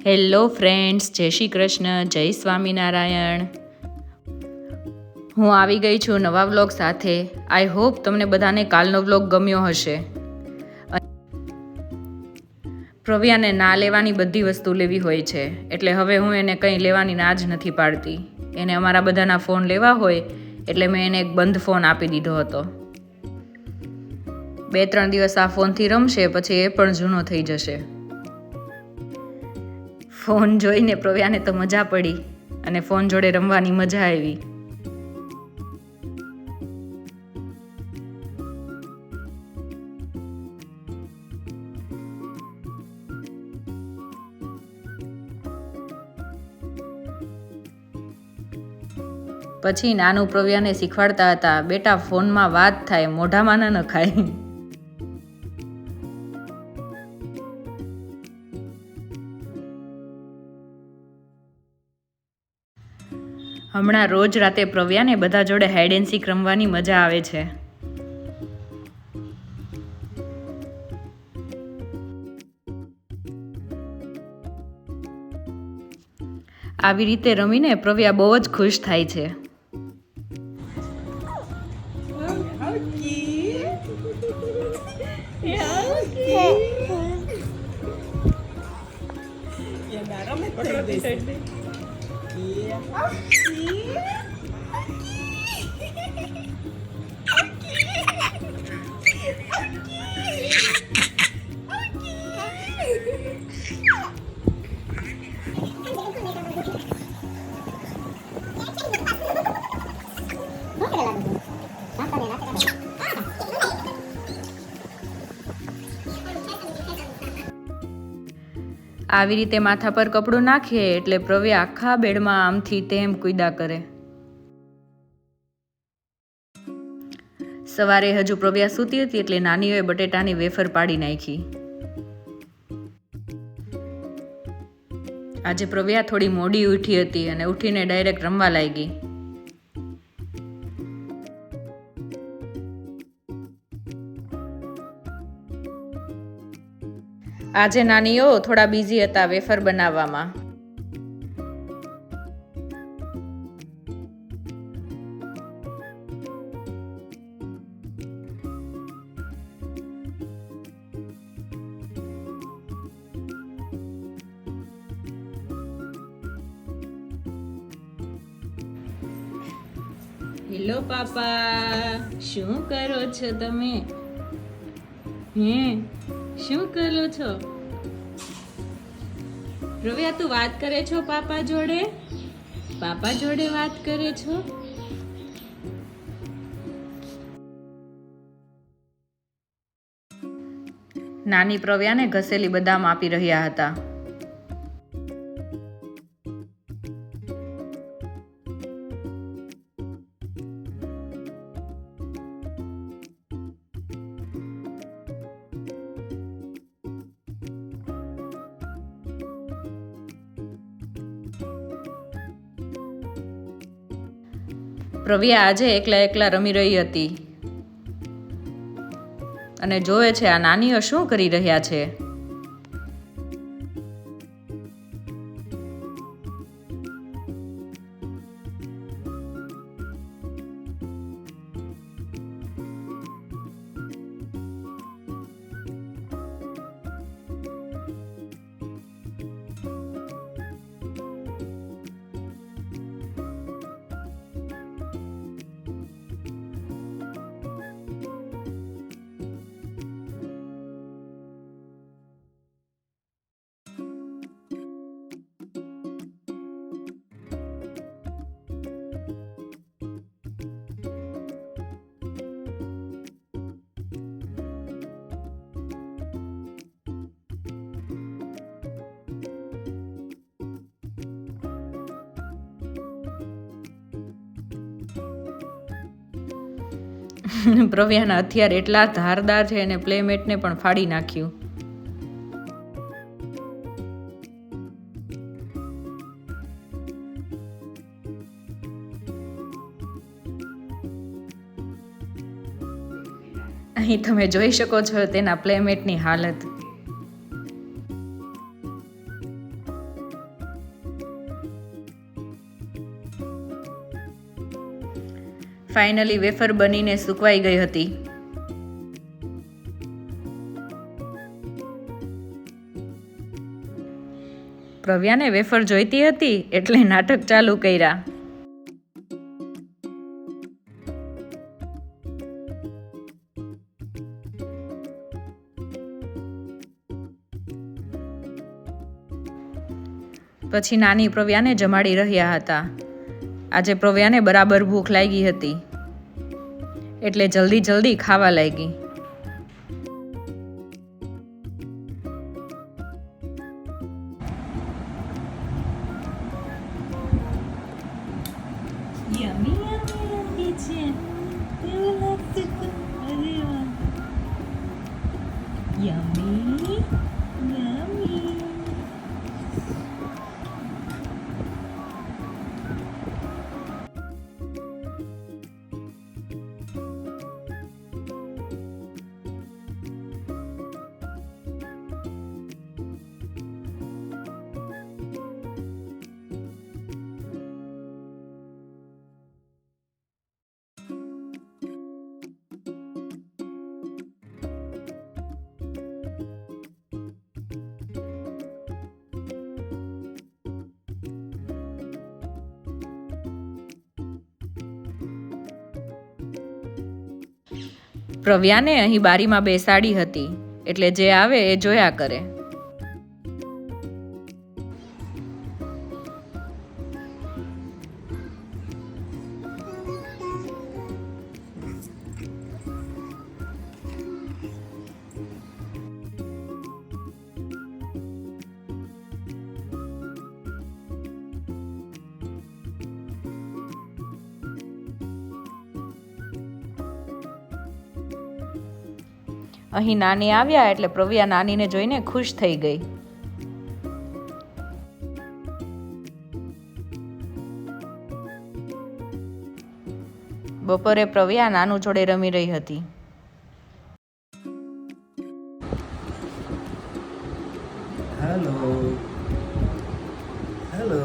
Hello friends, જય શ્રી કૃષ્ણ, જય સ્વામિનારાયણ. હું આવી ગઈ છું નવા વ્લોગ સાથે. આઈ હોપ તમને બધાને કાલનો વ્લોગ ગમ્યો હશે. પ્રવ્યાને ના લેવાની બધી વસ્તુ લેવી હોય છે, એટલે હવે હું એને કંઈ લેવાની ના જ નથી પાડતી. એને અમારા બધાના ફોન લેવા હોય એટલે મેં એને એક બંધ ફોન આપી દીધો હતો. 2-3 દિવસ આ ફોનથી રમશે, પછી એ પણ જૂનો થઈ જશે. ફોન જોઈને પ્રવ્યાને તો મજા પડી અને ફોન જોડે રમવાની મજા આવી. પછી નાનું પ્રવ્યાને શીખવાડતા હતા, બેટા ફોનમાં વાત થાય, મોઢામાં ન નખાય. હમણાં રોજ રાતે પ્રવ્યાને બધા જોડે હાઈડ એન્ડ સીક રમવાની મજા આવે છે. આવી રીતે રમીને પ્રવ્યા બહુ જ ખુશ થાય છે. આવી રીતે માથા પર કપડું નાખીએ એટલે પ્રવ્યા આખા બેડમાં આમથી તેમ કૂદા કરે. સવારે હજુ પ્રવ્યા સૂતી હતી એટલે નાનીઓએ બટેટાની વેફર પાડી નાખી. આજે પ્રવ્યા થોડી મોડી ઉઠી હતી અને ઉઠીને ડાયરેક્ટ રમવા લાગી. આજે નાનીઓ થોડા બિઝી હતા વેફર બનાવવામાં. હેલો પાપા, શું કરો છો તમે? શું કરો છો? પ્રવ્યા, તું વાત કરે છો પાપા જોડે? પાપા જોડે વાત કરે છો? નાની પ્રવ્યાને ઘસેલી બદામ આપી રહ્યા હતા. પ્રવ્યા આજે એકલા રમી રહી હતી અને જોવે છે આ નાનીઓ શું કરી રહ્યા છે. પ્રવ્યાના હથિયાર એટલા ધારદાર છે અને પ્લેમેટને પણ ફાડી નાખ્યું. અહીં તમે જોઈ શકો છો તેના પ્લેમેટની હાલત. ફાઇનલી વેફર બનીને સૂકવાઈ ગઈ હતી. પ્રવ્યાને વેફર જોઈતી હતી એટલે નાટક ચાલુ કર્યા. પછી નાની પ્રવ્યાને જમાડી રહ્યા હતા. આજે પ્રવ્યાને બરાબર ભૂખ લાગી હતી એટલે જલ્દી ખાવા લાગી. પ્રવ્યાને અહીં બારીમાં બેસાડી હતી એટલે જે આવે એ જોયા કરે. અહીં નાની આવ્યા એટલે પ્રવ્યા નાનીને જોઈને ખુશ થઈ ગઈ. બપોરે પ્રવ્યા નાનુ જોડે રમી રહી હતી. હેલો હેલો હેલો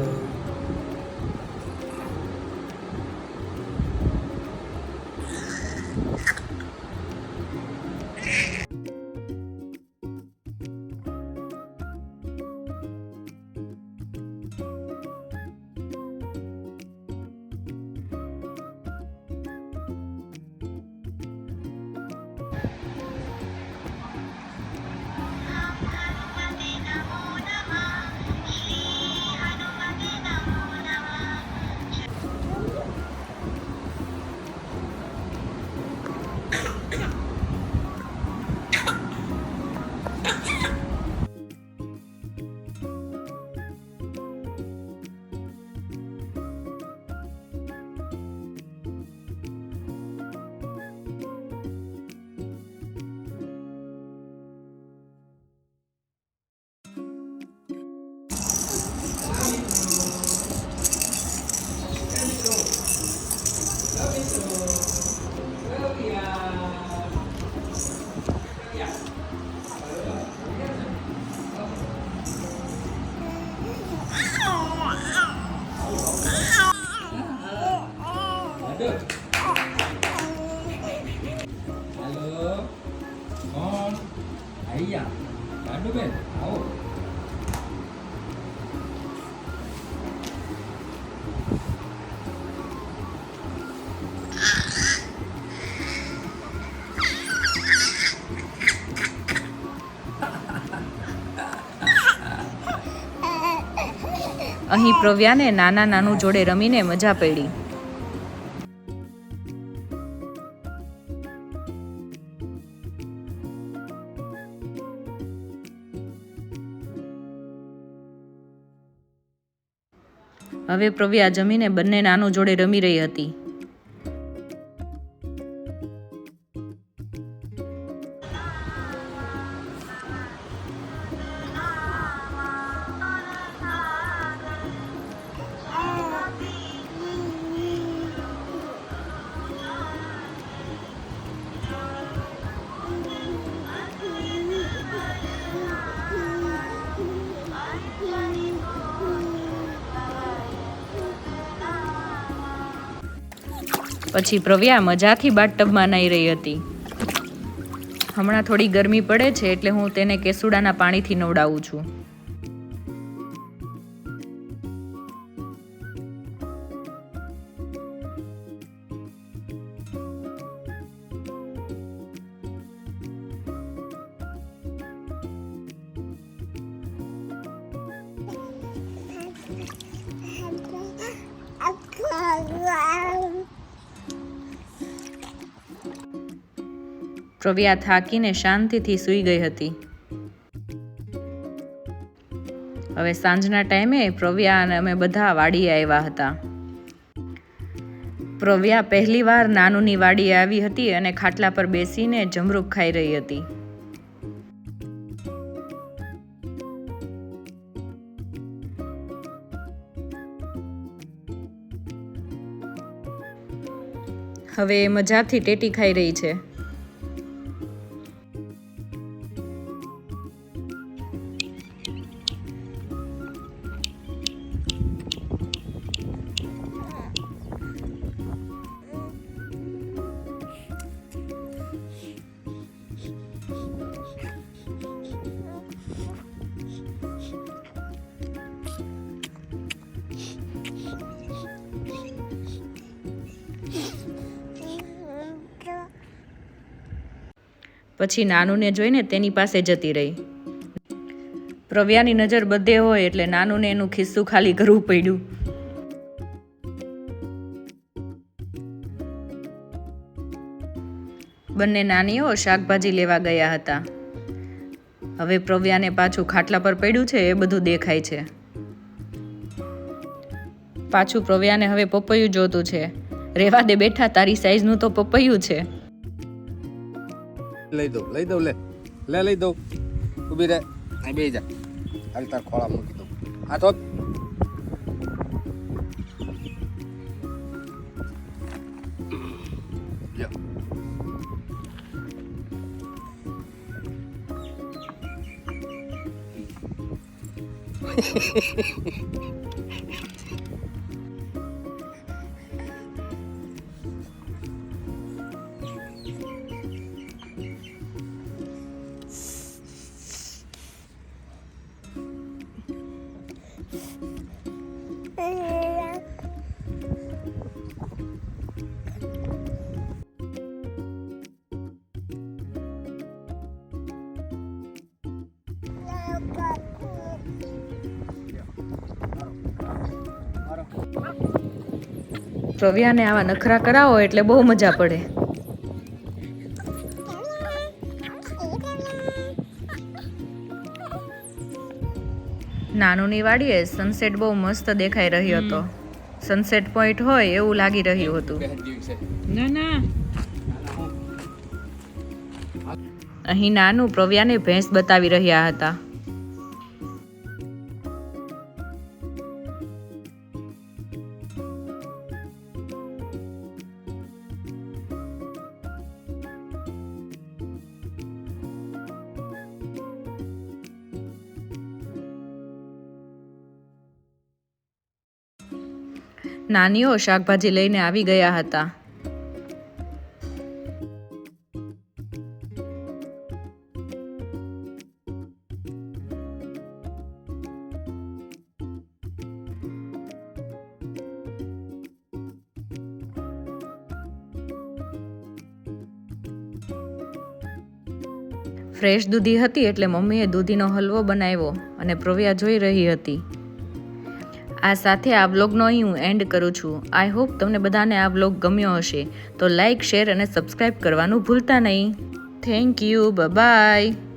કોણ અહીંયા ગાંડુબેન આવો. અહીં પ્રવ્યાને નાનુ જોડે રમીને મજા પડી. હવે પ્રવ્યા જમીને બંને નાનુ જોડે રમી રહી હતી. પછી પ્રવ્યા મજાથી બાથટબમાં નાહી રહી હતી. હમણાં થોડી ગરમી પડે છે એટલે હું તેને કેસુડાના પાણીથી નવડાવું છું. પ્રવ્યા થાકીને શાંતિથી સૂઈ ગઈ હતી. હવે સાંજના ટાઈમે પ્રવ્યા અને અમે બધા વાડીએ આવ્યા હતા. પ્રવ્યા પહેલીવાર નાનુની વાડીએ આવી હતી અને ખાટલા પર બેસીને જમરૂખ ખાઈ રહી હતી. હવે એ મજાથી ટેટી ખાઈ રહી છે. પછી નાનુને જોઈને તેની પાસે જતી રહી. પ્રવ્યાની નજર બધે હોય એટલે નાનુને એનું ખિસ્સું ખાલી કરવું પડ્યું. બંને નાનીઓ શાકભાજી લેવા ગયા હતા. હવે પ્રવ્યાને પાછું ખાટલા પર પડ્યું છે એ બધું દેખાય છે. પાછું પ્રવ્યાને હવે પપૈયું જોતું છે. રેવા દે બેઠા, તારી સાઈઝનું તો પપૈયું છે. લઈ દઉં લઈ દઉં ઊભી રહે, અહીં બેસી જા, હાલ તાર ખોળા મૂકી દઉં. હાથ હોત. પ્રવ્યાને આવા નખરા કરાવો એટલે બહુ મજા પડે. નાનુની વાડીએ સનસેટ બહુ મસ્ત દેખાઈ રહ્યો હતો. સનસેટ પોઈન્ટ હોય એવું લાગી રહ્યું હતું. અહીં નાનું પ્રવ્યાને ભેંસ બતાવી રહ્યા હતા. નાનીઓ શાકભાજી લઈને આવી ગયા હતા. ફ્રેશ દૂધી હતી એટલે મમ્મીએ દૂધીનો હલવો બનાવ્યો અને પ્રવ્યા જોઈ રહી હતી. આ સાથે આ વ્લોગનો અહીં હું એન્ડ કરું છું. આઈ હોપ તમને બધાને આ વ્લોગ ગમ્યો હશે. તો લાઇક, શેર અને સબસ્ક્રાઈબ કરવાનું ભૂલતા નહીં. Thank you. બાય.